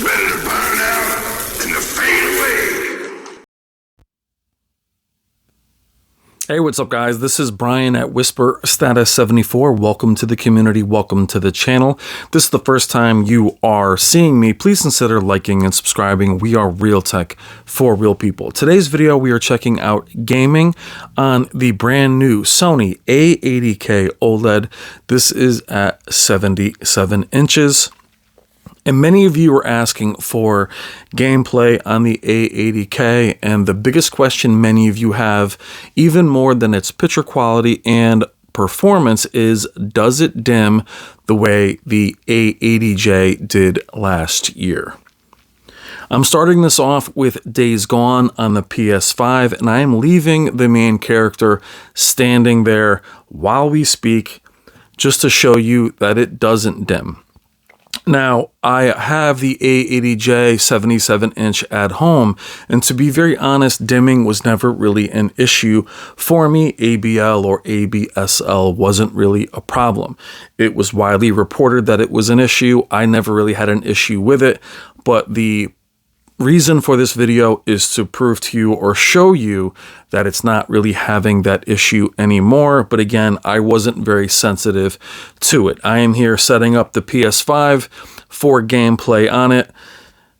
ready to burn out and to fade away. Hey, what's up guys? This is Brian at Whisper Status 74. Welcome to the community. Welcome to the channel. This is the first time you are seeing me. Please consider liking and subscribing. We are real tech for real people. Today's video, we are checking out gaming on the brand new Sony A80K OLED. This is at 77 inches. And many of you are asking for gameplay on the A80K, and the biggest question many of you have, even more than its picture quality and performance, is does it dim the way the A80J did last year? I'm starting this off with Days Gone on the PS5, and I am leaving the main character standing there while we speak just to show you that it doesn't dim. Now, I have the A80J 77-inch at home, and to be very honest, dimming was never really an issue for me. ABL or ABSL wasn't really a problem. It was widely reported that it was an issue. I never really had an issue with it, but the reason for this video is to prove to you or show you that it's not really having that issue anymore. But again, I wasn't very sensitive to it. I am here setting up the PS5 for gameplay on it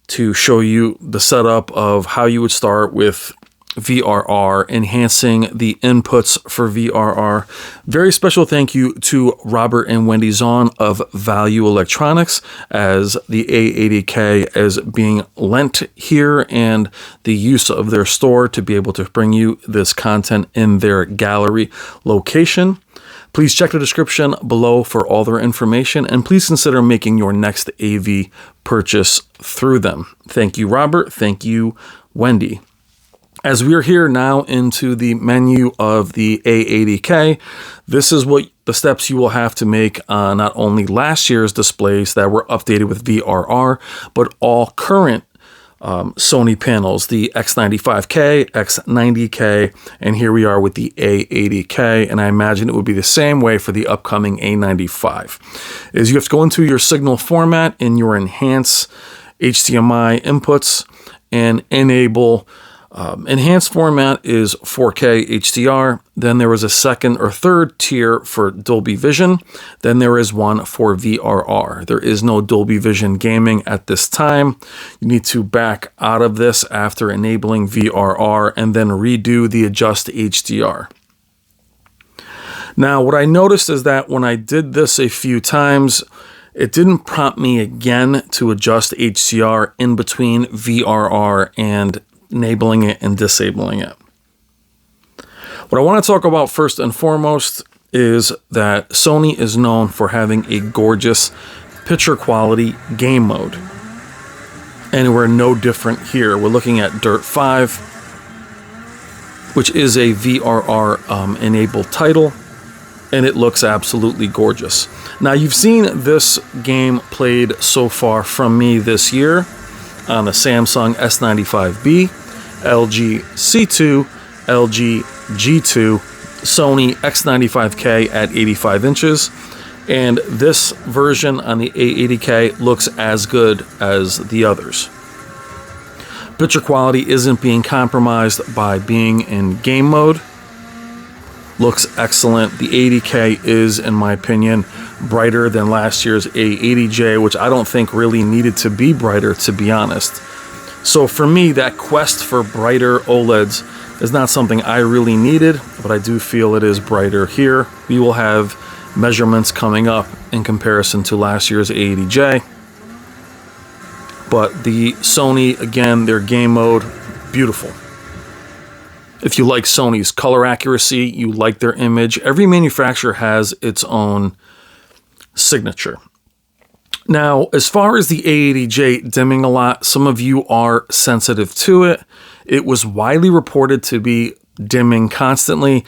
to show you the setup of how you would start with VRR, enhancing the inputs for VRR. Very special thank you to Robert and Wendy Zahn of Value Electronics, as the A80K is being lent here, and the use of their store to be able to bring you this content in their gallery location. Please check the description below for all their information, and please consider making your next AV purchase through them. Thank you, Robert. Thank you, Wendy. As we are here now into the menu of the A80K, this is what the steps you will have to make on not only last year's displays that were updated with VRR, but all current Sony panels, the X95K, X90K, and here we are with the A80K, and I imagine it would be the same way for the upcoming A95. Is you have to go into your signal format in your enhance HDMI inputs and enable enhanced format is 4K HDR. Then there is a second or third tier for Dolby Vision. Then there is one for VRR. There is no Dolby Vision gaming at this time. You need to back out of this after enabling VRR and then redo the adjust HDR. Now, what I noticed is that when I did this a few times, it didn't prompt me again to adjust HDR in between VRR and enabling it and disabling it. What I want to talk about first and foremost is that Sony is known for having a gorgeous picture quality game mode. And we're no different here. We're looking at Dirt 5, which is a VRR enabled title, and it looks absolutely gorgeous. Now, you've seen this game played so far from me this year on the Samsung S95B, LG C2, LG G2, Sony X95K at 85 inches, and this version on the A80K looks as good as the others. Picture quality isn't being compromised by being in game mode. Looks excellent. The A80K is, in my opinion, brighter than last year's A80J, which I don't think really needed to be brighter, to be honest. So for me, that quest for brighter OLEDs is not something I really needed, but I do feel it is brighter here. We will have measurements coming up in comparison to last year's A80J. But the Sony, again, their game mode, beautiful. If you like Sony's color accuracy, you like their image, every manufacturer has its own signature. Now, as far as the A80J dimming a lot, some of you are sensitive to it. It was widely reported to be dimming constantly.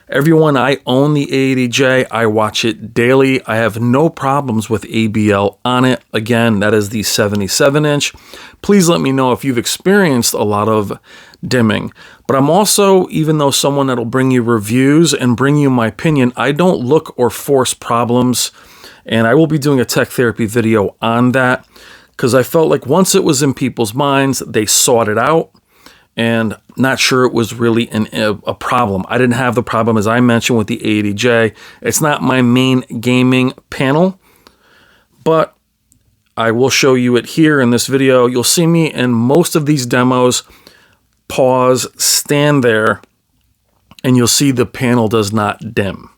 Everyone, I own the A80J. I watch it daily. I have no problems with ABL on it. Again, that is the 77-inch. Please let me know if you've experienced a lot of dimming. But I'm also, even though someone that'll bring you reviews and bring you my opinion, I don't look or force problems. And I will be doing a tech therapy video on that because I felt like once it was in people's minds, they sought it out, and not sure it was really a problem. I didn't have the problem, as I mentioned, with the A80J. It's not my main gaming panel, but I will show you it here in this video. You'll see me in most of these demos pause, stand there, and you'll see the panel does not dim.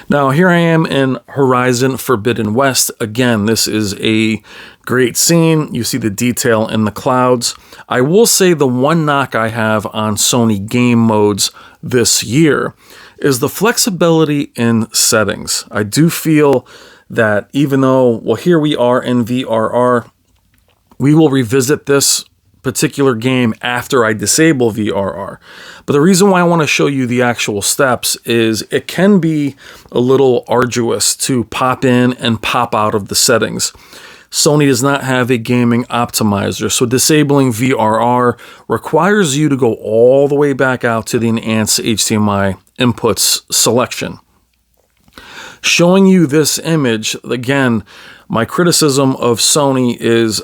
Now, here I am in Horizon Forbidden West. Again, this is a great scene. You see the detail in the clouds. I will say the one knock I have on Sony game modes this year is the flexibility in settings. I do feel that even though, well, here we are in VRR, we will revisit this particular game after I disable VRR. But the reason why I want to show you the actual steps is it can be a little arduous to pop in and pop out of the settings. Sony does not have a gaming optimizer, so disabling VRR requires you to go all the way back out to the enhanced HDMI inputs selection. Showing you this image, again, my criticism of Sony is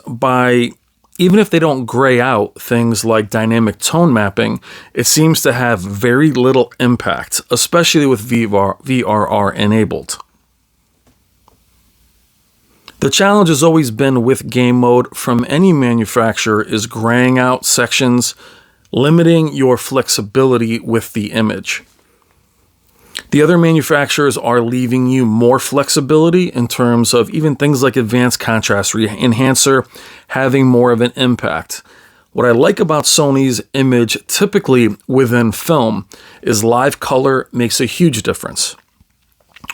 even if they don't gray out things like dynamic tone mapping, it seems to have very little impact, especially with VRR enabled. The challenge has always been with game mode from any manufacturer is graying out sections, limiting your flexibility with the image. The other manufacturers are leaving you more flexibility in terms of even things like advanced contrast enhancer having more of an impact. What I like about Sony's image typically within film is live color makes a huge difference.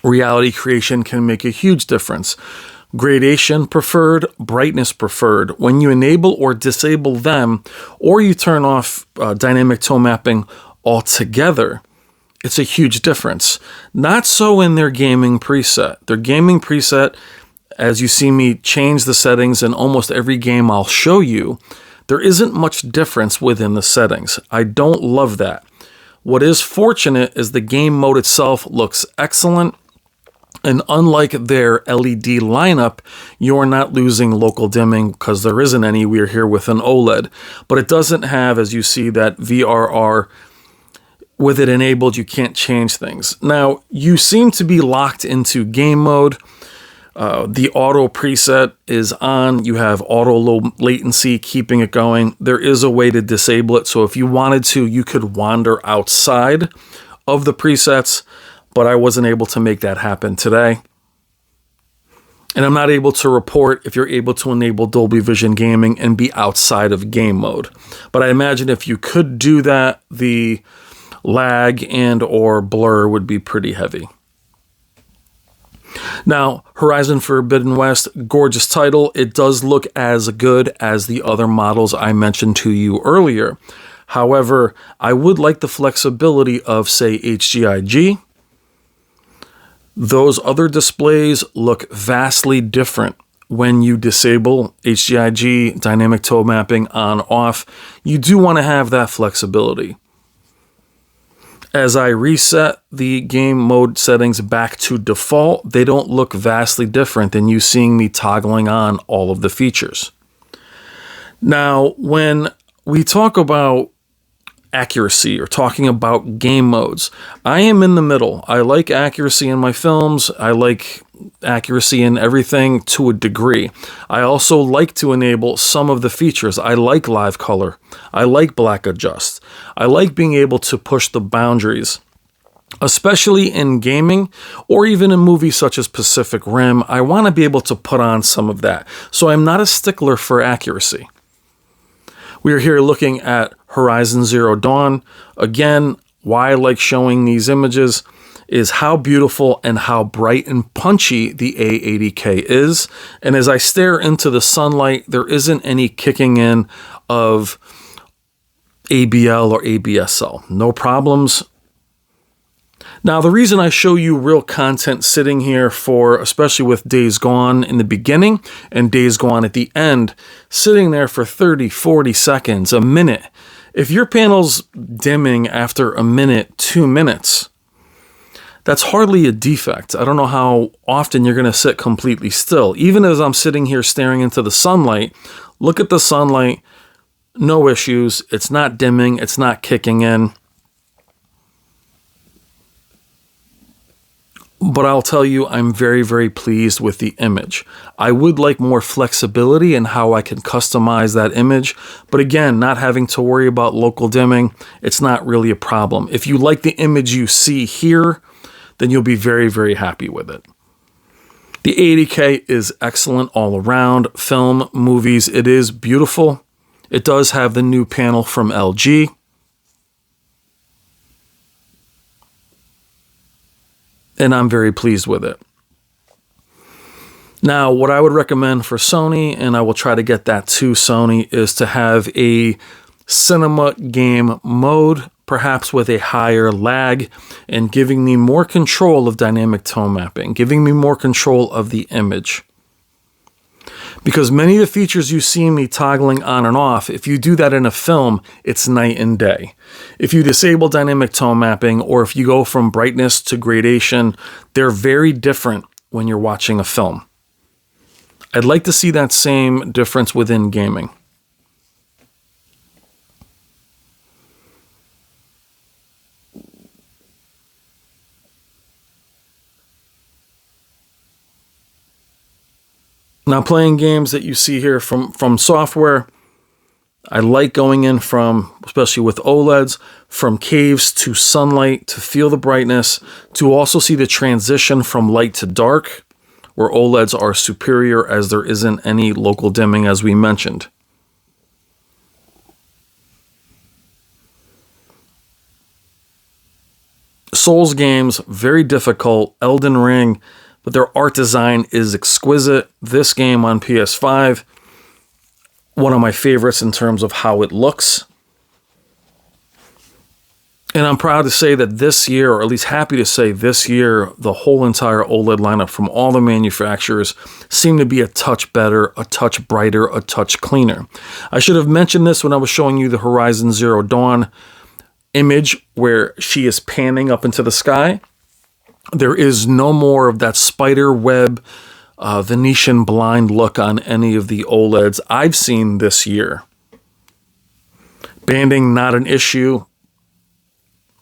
Reality creation can make a huge difference. Gradation preferred, brightness preferred. When you enable or disable them, or you turn off dynamic tone mapping altogether, it's a huge difference. Not so in their gaming preset. Their gaming preset, as you see me change the settings in almost every game I'll show you, there isn't much difference within the settings. I don't love that. What is fortunate is the game mode itself looks excellent. And unlike their LED lineup, you're not losing local dimming because there isn't any. We're here with an OLED. But it doesn't have, as you see, that VRR. With it enabled, you can't change things. Now, you seem to be locked into game mode. The auto preset is on. You have auto low latency, keeping it going. There is a way to disable it. So if you wanted to, you could wander outside of the presets, but I wasn't able to make that happen today. And I'm not able to report if you're able to enable Dolby Vision gaming and be outside of game mode. But I imagine if you could do that, the lag and or blur would be pretty heavy. Now, Horizon Forbidden West, gorgeous title. It does look as good as the other models I mentioned to you earlier. However, I would like the flexibility of, say, HGIG. Those other displays look vastly different when you disable HGIG, dynamic tone mapping on off. You do want to have that flexibility. As I reset the game mode settings back to default, they don't look vastly different than you seeing me toggling on all of the features. Now, when we talk about accuracy or talking about game modes, I am in the middle. I like accuracy in my films. I like accuracy in everything to a degree. I also like to enable some of the features. I like live color. I like black adjust. I like being able to push the boundaries, especially in gaming or even in movies such as Pacific Rim. I want to be able to put on some of that. So I'm not a stickler for accuracy. We are here looking at Horizon Zero Dawn. Again, why I like showing these images is how beautiful and how bright and punchy the A80K is. And as I stare into the sunlight, there isn't any kicking in of ABL or ABSL. No problems. Now, the reason I show you real content sitting here for, especially with Days Gone in the beginning and Days Gone at the end, sitting there for 30, 40 seconds, a minute. If your panel's dimming after a minute, 2 minutes, That's hardly a defect. I don't know how often you're going to sit completely still. Even as I'm sitting here staring into the sunlight, look at the sunlight, no issues. It's not dimming, it's not kicking in. But I'll tell you, I'm very, very pleased with the image. I would like more flexibility in how I can customize that image. But again, not having to worry about local dimming, it's not really a problem. If you like the image you see here, then you'll be very, very happy with it. The A80K is excellent all around. Film, movies, it is beautiful. It does have the new panel from LG. And I'm very pleased with it. Now, what I would recommend for Sony, and I will try to get that to Sony, is to have a cinema game mode, perhaps with a higher lag, and giving me more control of dynamic tone mapping, giving me more control of the image. Because many of the features you see me toggling on and off, if you do that in a film, it's night and day. If you disable dynamic tone mapping, or if you go from brightness to gradation, they're very different when you're watching a film. I'd like to see that same difference within gaming. Now, playing games that you see here from software, I like going in from, especially with OLEDs, from caves to sunlight to feel the brightness, to also see the transition from light to dark, where OLEDs are superior as there isn't any local dimming, as we mentioned. Souls games, very difficult. Elden Ring, but their art design is exquisite. This game on PS5, one of my favorites in terms of how it looks. And I'm proud to say that this year, or at least happy to say this year, the whole entire OLED lineup from all the manufacturers seem to be a touch better, a touch brighter, a touch cleaner. I should have mentioned this when I was showing you the Horizon Zero Dawn image where she is panning up into the sky. There is no more of that spider web, Venetian blind look on any of the OLEDs I've seen this year. Banding, not an issue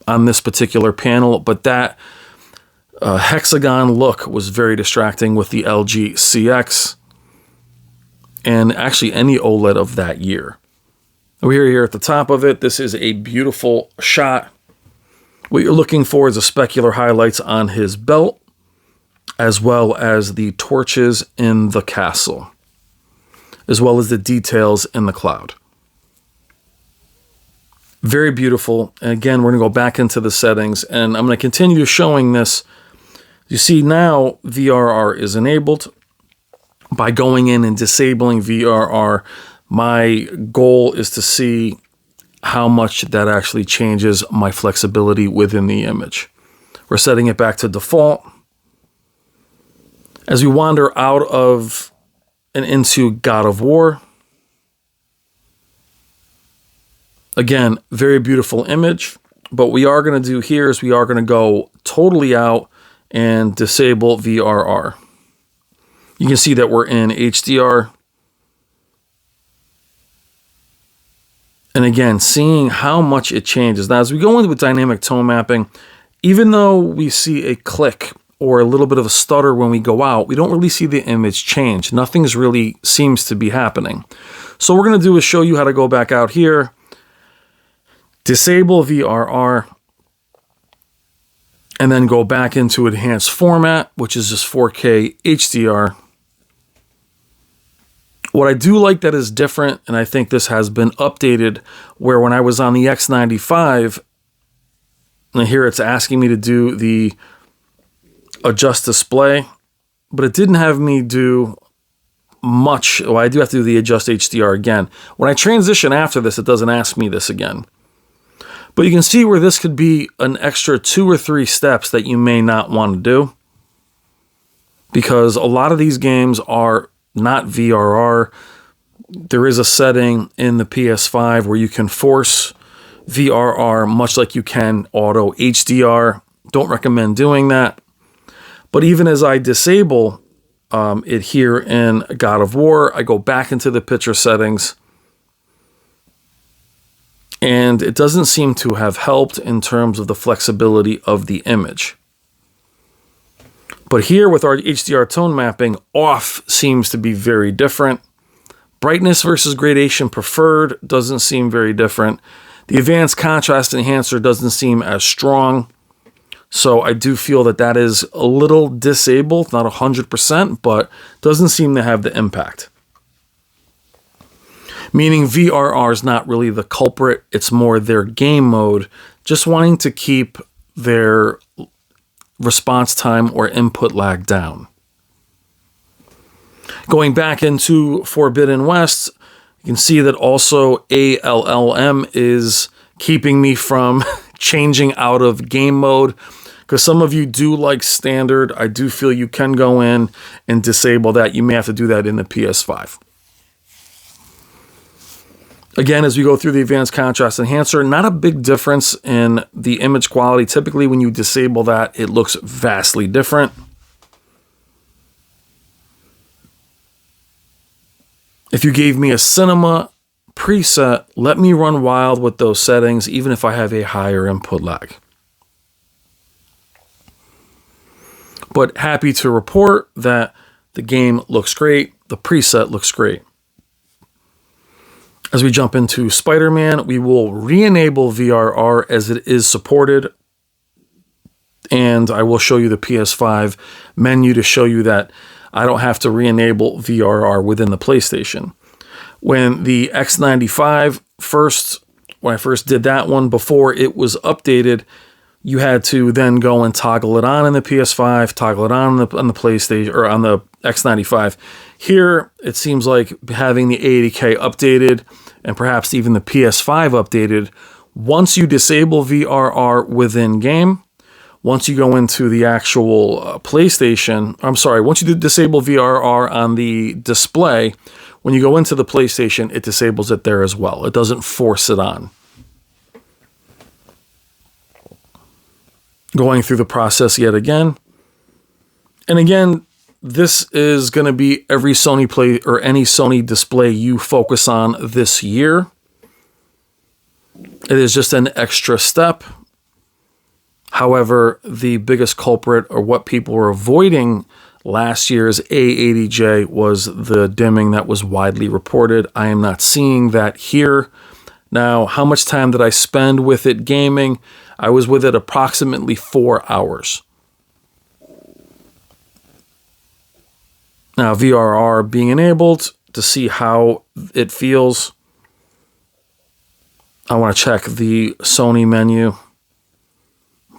on this particular panel, but that hexagon look was very distracting with the LG CX and actually any OLED of that year. We're here at the top of it. This is a beautiful shot. What you're looking for is the specular highlights on his belt, as well as the torches in the castle, as well as the details in the cloud. Very beautiful. And again, we're going to go back into the settings, and I'm going to continue showing this. You see now VRR is enabled. By going in and disabling VRR, my goal is to see how much that actually changes my flexibility within the image. We're setting it back to default. As we wander out of and into God of War, again, very beautiful image, but what we are going to do here is we are going to go totally out and disable VRR. You can see that we're in HDR. And again, seeing how much it changes. Now, as we go into with dynamic tone mapping, even though we see a click or a little bit of a stutter when we go out, we don't really see the image change. Nothing's really seems to be happening. So what we're going to do is show you how to go back out here, disable VRR, and then go back into enhanced format, which is just 4K HDR. What I do like that is different, and I think this has been updated, where when I was on the X95, and here it's asking me to do the adjust display, but it didn't have me do much. Well, I do have to do the adjust HDR again. When I transition after this, it doesn't ask me this again. But you can see where this could be an extra 2 or 3 steps that you may not want to do, because a lot of these games are not VRR. There is a setting in the PS5 where you can force VRR, much like you can auto HDR, Don't recommend doing that. But even as I disable it here in God of War, I go back into the picture settings, and it doesn't seem to have helped in terms of the flexibility of the image. But here with our HDR tone mapping, off seems to be very different. Brightness versus gradation preferred doesn't seem very different. The advanced contrast enhancer doesn't seem as strong. So I do feel that that is a little disabled, not 100%, but doesn't seem to have the impact. Meaning VRR is not really the culprit. It's more their game mode, just wanting to keep their response time or input lag down. Going back into Forbidden West, you can see that also ALLM is keeping me from changing out of game mode, because some of you do like standard. I do feel you can go in and disable that. You may have to do that in the PS5. Again, as we go through the advanced contrast enhancer, not a big difference in the image quality. Typically, when you disable that, it looks vastly different. If you gave me a cinema preset, let me run wild with those settings, even if I have a higher input lag. But happy to report that the game looks great. The preset looks great. As we jump into Spider-Man, we will re-enable VRR as it is supported. And I will show you the PS5 menu to show you that I don't have to re-enable VRR within the PlayStation. When the X95 when I first did that one, before it was updated, you had to then go and toggle it on in the PS5, toggle it on the PlayStation or on the X95. Here, it seems like having the A80K updated and perhaps even the PS5 updated, once you disable VRR within game, once you go into the actual PlayStation, once you disable VRR on the display, when you go into the PlayStation, it disables it there as well. It doesn't force it on. Going through the process yet again. And again, this is going to be every Sony play or any Sony display you focus on this year. It is just an extra step. However, the biggest culprit, or what people were avoiding last year's A80J, was the dimming that was widely reported. I am not seeing that here. Now, how much time did I spend with it gaming? I was with it approximately 4 hours. Now, VRR being enabled to see how it feels. I want to check the Sony menu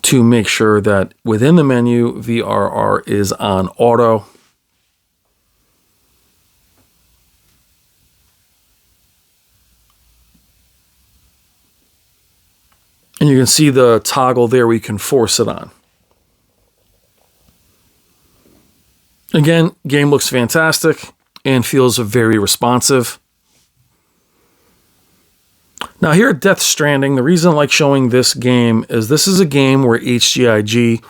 to make sure that within the menu, VRR is on auto. And you can see the toggle there where you can force it on. Again, game looks fantastic and feels very responsive. Now here at Death Stranding, the reason I like showing this game is this is a game where HGIG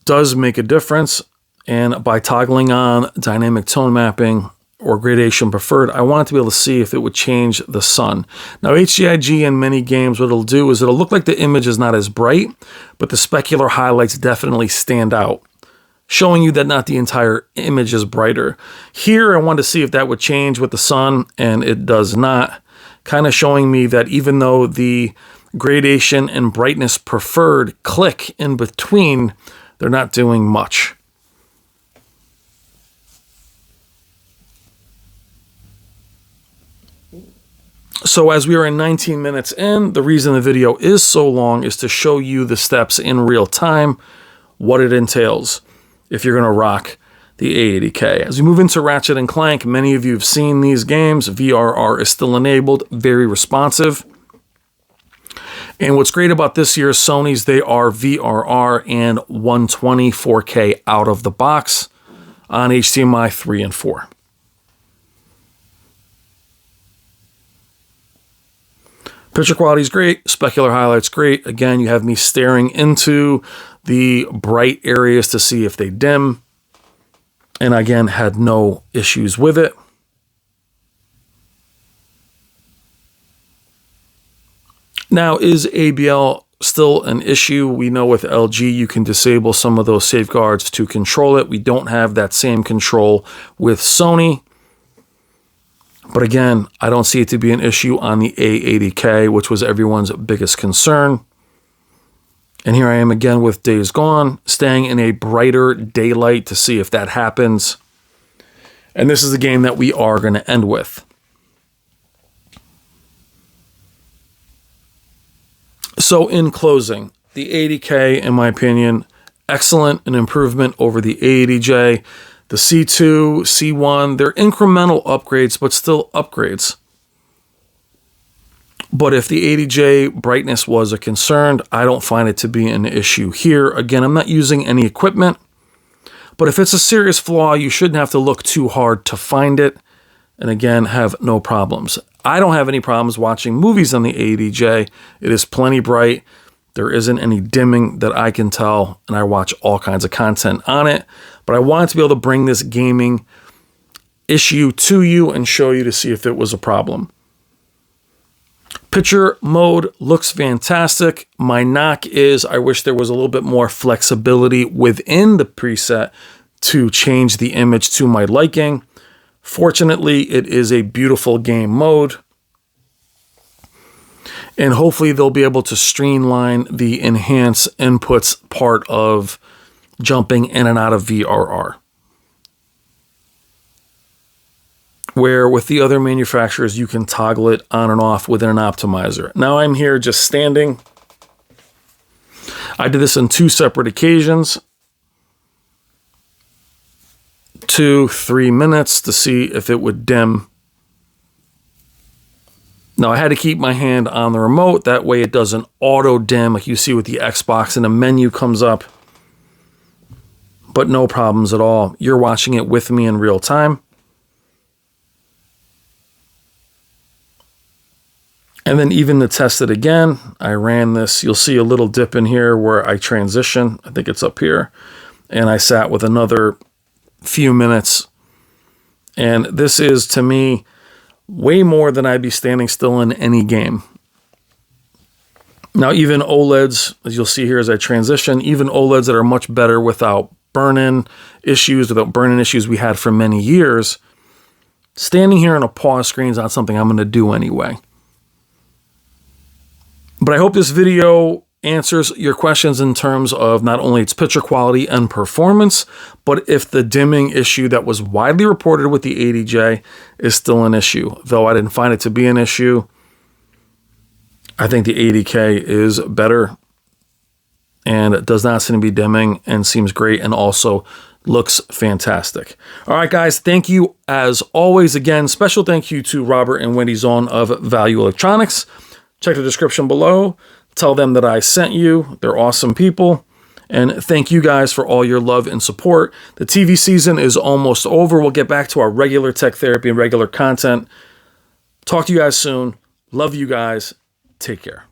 does make a difference. And by toggling on dynamic tone mapping or gradation preferred, I wanted to be able to see if it would change the sun. Now HGIG in many games, what it'll do is it'll look like the image is not as bright, but the specular highlights definitely stand out, showing you that not the entire image is brighter. Here, I wanted to see if that would change with the sun, and it does not. Kind of showing me that even though the gradation and brightness preferred click in between, they're not doing much. So as we are in 19 minutes in, the reason the video is so long is to show you the steps in real time, what it entails if you're going to rock the A80K. As we move into Ratchet and Clank, many of you have seen these games. VRR is still enabled, very responsive. And what's great about this year's Sony's, they are VRR and 120 4K out of the box on HDMI 3 and 4. Picture quality is great. Specular highlights great. Again, you have me staring into the bright areas to see if they dim. And again, had no issues with it. Now, is ABL still an issue? We know with LG, you can disable some of those safeguards to control it. We don't have that same control with Sony. But again, I don't see it to be an issue on the A80K, which was everyone's biggest concern. And here I am again with Days Gone, staying in a brighter daylight to see if that happens. And this is the game that we are going to end with. So in closing, the 80K, in my opinion, excellent, an improvement over the A80J. The C2, C1, they're incremental upgrades, but still upgrades. But if the 80J brightness was a concern, I don't find it to be an issue here. Again, I'm not using any equipment, but if it's a serious flaw, you shouldn't have to look too hard to find it. And again, have no problems. I don't have any problems watching movies on the 80J. It is plenty bright. There isn't any dimming that I can tell, and I watch all kinds of content on it. But I wanted to be able to bring this gaming issue to you and show you to see if it was a problem. Picture mode looks fantastic. My knock is I wish there was a little bit more flexibility within the preset to change the image to my liking. Fortunately, it is a beautiful game mode. And hopefully they'll be able to streamline the enhance inputs part of jumping in and out of VRR. Where with the other manufacturers, you can toggle it on and off within an optimizer. Now I'm here just standing. I did this on 2 separate occasions. 2-3 minutes to see if it would dim. Now I had to keep my hand on the remote. That way it doesn't auto dim like you see with the Xbox and a menu comes up. But no problems at all. You're watching it with me in real time. And then even to test it again, I ran this. You'll see a little dip in here where I transition. I think it's up here. And I sat with another few minutes. And this is, to me, way more than I'd be standing still in any game. Now, even OLEDs, as you'll see here as I transition, even OLEDs that are much better without burn-in issues we had for many years, standing here on a pause screen is not something I'm going to do anyway. But I hope this video answers your questions in terms of not only its picture quality and performance, but if the dimming issue that was widely reported with the 80J is still an issue. Though I didn't find it to be an issue, I think the 80K is better and it does not seem to be dimming and seems great and also looks fantastic. All right, guys, thank you as always. Again, special thank you to Robert and Wendy Zahn of Value Electronics. Check the description below. Tell them that I sent you. They're awesome people. And thank you guys for all your love and support. The TV season is almost over. We'll get back to our regular tech therapy and regular content. Talk to you guys soon. Love you guys. Take care.